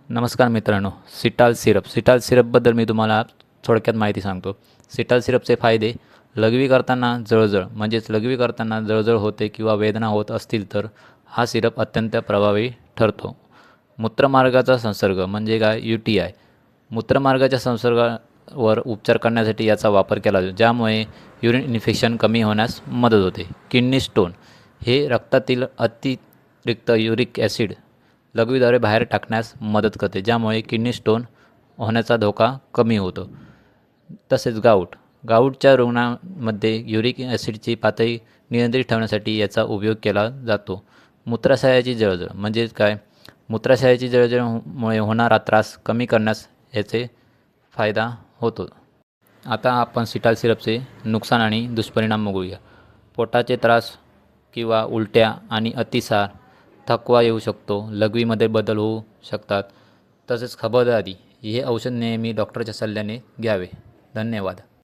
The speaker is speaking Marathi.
नमस्कार मित्रांनो, सिटाल सिरपबद्दल मी तुम्हाला थोडक्यात माहिती सांगतो. सिटाल सिरपचे फायदे: लघवी करताना जळजळ लघवी करताना जळजळ होते किंवा वेदना होत असतील तर हा सिरप अत्यंत प्रभावी ठरतो. मूत्रमार्गाचा संसर्ग म्हणजे काय, UTI. मूत्रमार्गाच्या संसर्गावर उपचार करण्यासाठी याचा वापर केला जातो, ज्यामुळे युरिन इन्फेक्शन कमी होण्यास मदत होते. किडनी स्टोन हे रक्तातील अतिरिक्त युरिक ॲसिड लघवीद्वारे बाहेर टाकण्यास मदत करते, ज्यामुळे किडनी स्टोन होण्याचा धोका कमी होतो. तसेच गाऊटच्या रुग्णांमध्ये युरिक ॲसिडची पातळी नियंत्रित ठेवण्यासाठी याचा उपयोग केला जातो. मूत्राशयाची जळजळ म्हणजे काय, मूत्राशयाची जळजळमुळे होणारा त्रास कमी करण्यास याचे फायदा होतो. आता आपण सिटाल सिरपचे नुकसान आणि दुष्परिणाम बघूया. पोटाचे त्रास किंवा उलट्या आणि अतिसार, थकवा येऊ शकतो, लघवीमध्ये बदल होऊ शकतात. तसेच खबरदारी, हे औषध नेहमी डॉक्टरच्या सल्ल्याने घ्यावे. धन्यवाद.